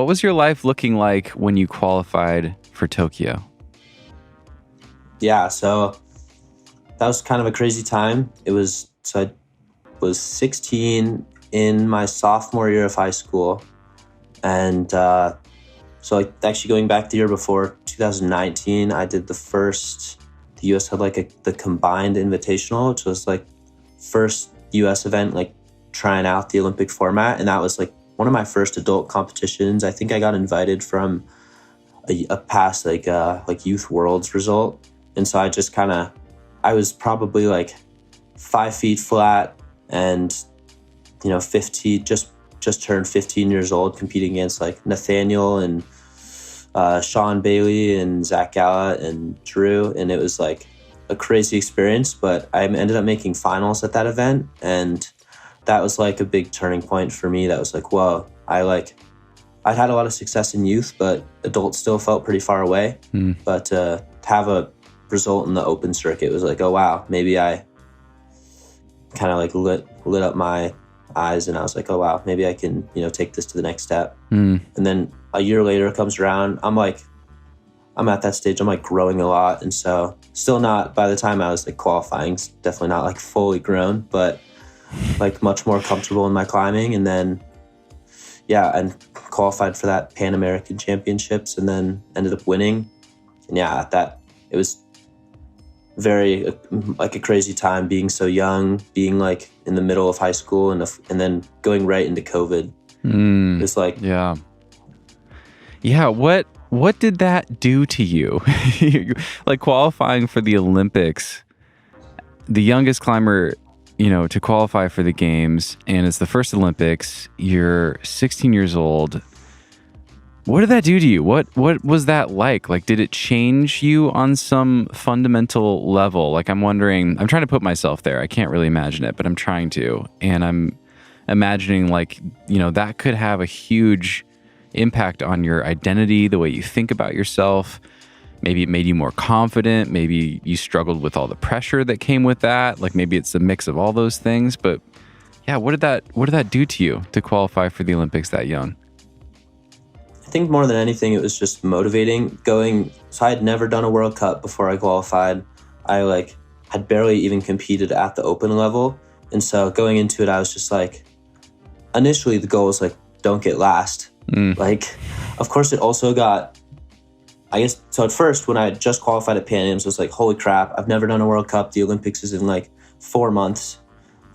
what was your life looking like when you qualified for Tokyo? Yeah, so that was kind of a crazy time. I was 16 in my sophomore year of high school. And actually going back the year before, 2019, I did the US had the combined invitational, which was like first US event, like trying out the Olympic format. And that was like one of my first adult competitions. I think I got invited from a past youth worlds result. And so I was probably like 5 feet flat and, 15, just turned 15 years old, competing against like Nathaniel and Sean Bailey and Zach Gallett and Drew. And it was like a crazy experience, but I ended up making finals at that event. And that was like a big turning point for me. That was like, whoa, I'd had a lot of success in youth, but adults still felt pretty far away. But to have a result in the open circuit was like, oh wow, maybe I kind of like lit up my eyes, and I was like, oh wow, maybe I can take this to the next step. And then a year later comes around, I'm at that stage, I'm like growing a lot, and so still not, by the time I was like qualifying, definitely not like fully grown, but like much more comfortable in my climbing. And then and qualified for that Pan American Championships, and then ended up winning. And it was very like a crazy time, being so young, being like in the middle of high school, and then going right into COVID. It's like what did that do to you? Like qualifying for the Olympics, the youngest climber to qualify for the games, and it's the first Olympics. You're 16 years old. What did that do to you? What was that like? Like, did it change you on some fundamental level? Like, I'm wondering, I'm trying to put myself there. I can't really imagine it, but I'm trying to. And I'm imagining like, that could have a huge impact on your identity, the way you think about yourself. Maybe it made you more confident. Maybe you struggled with all the pressure that came with that. Like maybe it's a mix of all those things. But yeah, what did that do to you to qualify for the Olympics that young? I think more than anything, it was just motivating so I had never done a World Cup before I qualified. I had barely even competed at the open level. And so going into it, I was just like, initially the goal was like, don't get last. Like, of course it also got, so at first when I had just qualified at Pan Ams, I was like, holy crap, I've never done a World Cup. The Olympics is in like 4 months.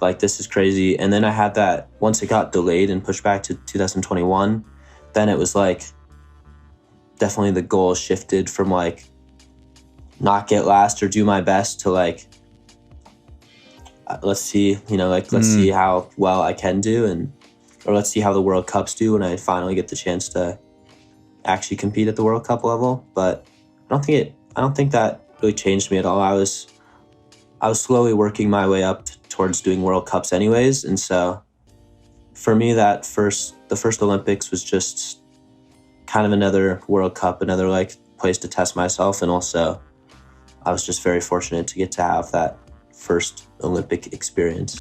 Like, this is crazy. And then I had that, once it got delayed and pushed back to 2021, then it was like, definitely the goal shifted from like not get last or do my best to like, let's see, let's see how well I can do, or let's see how the World Cups do when I finally get the chance to actually compete at the World Cup level. But I don't think that really changed me at all. I was slowly working my way up towards doing World Cups anyways. And so for me, the first Olympics was just kind of another World Cup, another like place to test myself. And also I was just very fortunate to get to have that first Olympic experience.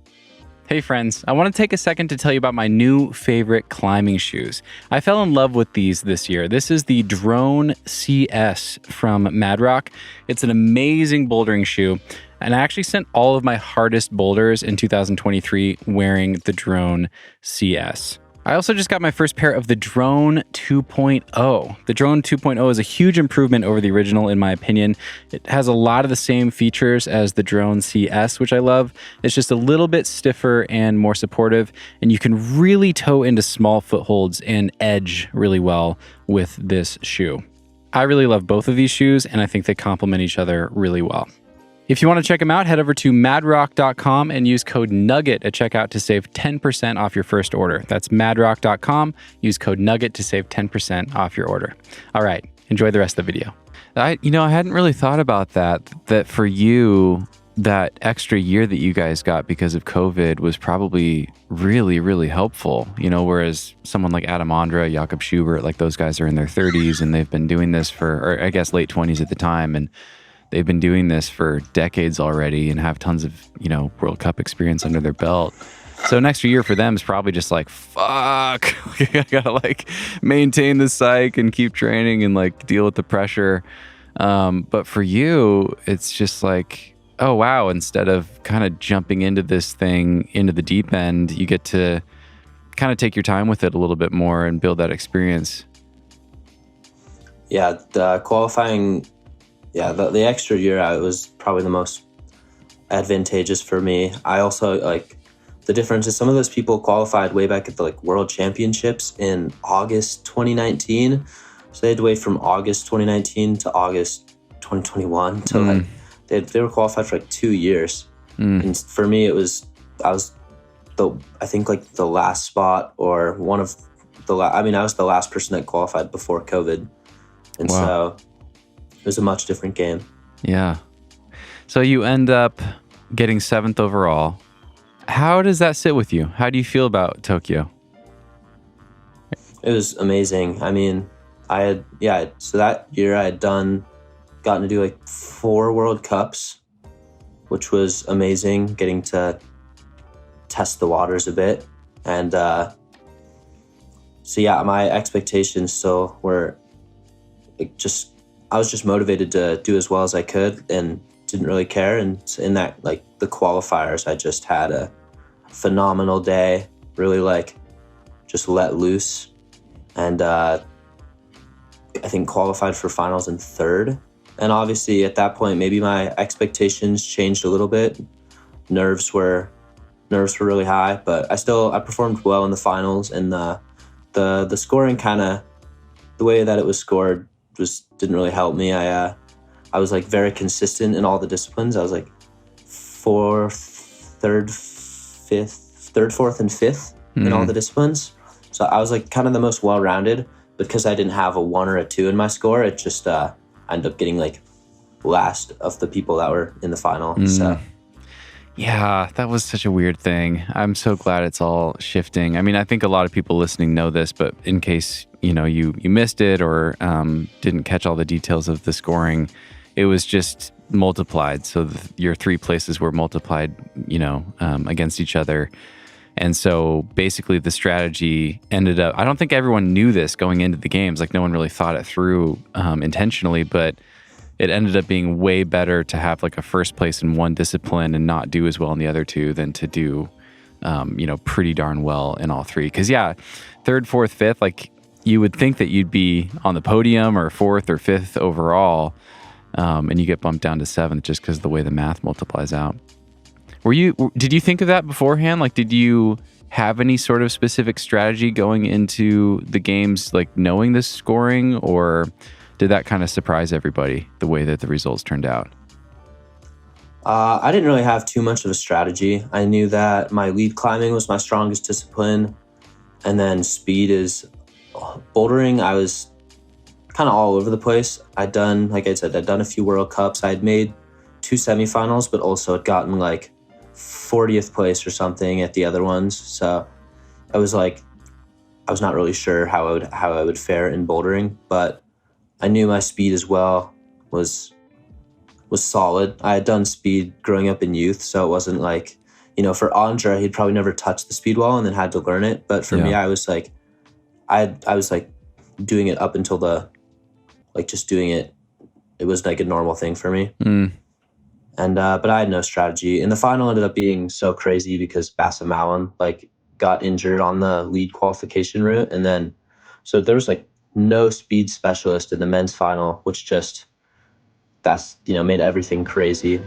Hey friends, I want to take a second to tell you about my new favorite climbing shoes. I fell in love with these this year. This is the Drone CS from Madrock. It's an amazing bouldering shoe. And I actually sent all of my hardest boulders in 2023 wearing the Drone CS. I also just got my first pair of the Drone 2.0. The Drone 2.0 is a huge improvement over the original, in my opinion. It has a lot of the same features as the Drone CS, which I love. It's just a little bit stiffer and more supportive, and you can really toe into small footholds and edge really well with this shoe. I really love both of these shoes, and I think they complement each other really well. If you want to check them out, head over to madrock.com and use code NUGGET at checkout to save 10% off your first order. That's madrock.com. Use code NUGGET to save 10% off your order. All right, enjoy the rest of the video. I hadn't really thought about that for you, that extra year that you guys got because of COVID was probably really, really helpful, whereas someone like Adam Ondra, Jakob Schubert, like those guys are in their 30s and they've been doing this or I guess late 20s at the time. And they've been doing this for decades already and have tons of, World Cup experience under their belt. So an extra year for them is probably just like, fuck, I gotta like maintain the psych and keep training and like deal with the pressure. But for you, it's just like, oh wow, instead of kind of jumping into this thing into the deep end, you get to kind of take your time with it a little bit more and build that experience. Yeah, the qualifying, the extra year out was probably the most advantageous for me. I also like the difference is some of those people qualified way back at the like World Championships in August 2019. So they had to wait from August 2019 to August 2021 to like they were qualified for like 2 years. And for me, I was I think like the last spot or one of the I was the last person that qualified before COVID. And so it was a much different game. Yeah. So you end up getting 7th overall. How does that sit with you? How do you feel about Tokyo? It was amazing. I mean, so that year I had gotten to do like 4 World Cups, which was amazing, getting to test the waters a bit. And so yeah, my expectations still were I was just motivated to do as well as I could and didn't really care. And in that, like the qualifiers, I just had a phenomenal day, really like just let loose. And I think qualified for finals in 3rd. And obviously at that point, maybe my expectations changed a little bit. Nerves were really high, but I performed well in the finals, and the scoring the way that it was scored didn't really help me. I was like very consistent in all the disciplines. I was like 4th, 3rd, 5th, 3rd, 4th, and 5th in all the disciplines. So I was like kind of the most well-rounded. Because I didn't have a 1 or a 2 in my score, it just I ended up getting like last of the people that were in the final. So yeah, that was such a weird thing. I'm so glad it's all shifting. I mean, I think a lot of people listening know this, but in case you missed it or didn't catch all the details of the scoring, it was just multiplied. So your 3 places were multiplied, against each other. And so basically the strategy ended up, I don't think everyone knew this going into the games. Like no one really thought it through intentionally, but it ended up being way better to have like a first place in one discipline and not do as well in the other 2 than to do, pretty darn well in all 3. Cause yeah, 3rd, 4th, 5th, like you would think that you'd be on the podium or 4th or 5th overall. And you get bumped down to 7th just because of the way the math multiplies out. Did you think of that beforehand? Like, did you have any sort of specific strategy going into the games, like knowing this scoring, or did that kind of surprise everybody the way that the results turned out? I didn't really have too much of a strategy. I knew that my lead climbing was my strongest discipline, and then speed is bouldering. I was kind of all over the place. Like I said, I'd done a few World Cups. I'd made 2 semifinals, but also had gotten like 40th place or something at the other ones. So I was not really sure how I would fare in bouldering, but I knew my speed as well was solid. I had done speed growing up in youth, so it wasn't like, for Andre, he'd probably never touched the speed wall and then had to learn it. But for me, I was like, I was like doing it up until just doing it. It was like a normal thing for me. And but I had no strategy. And the final ended up being so crazy because Basamawan got injured on the lead qualification route, and then so there was like no speed specialist in the men's final, which just made everything crazy.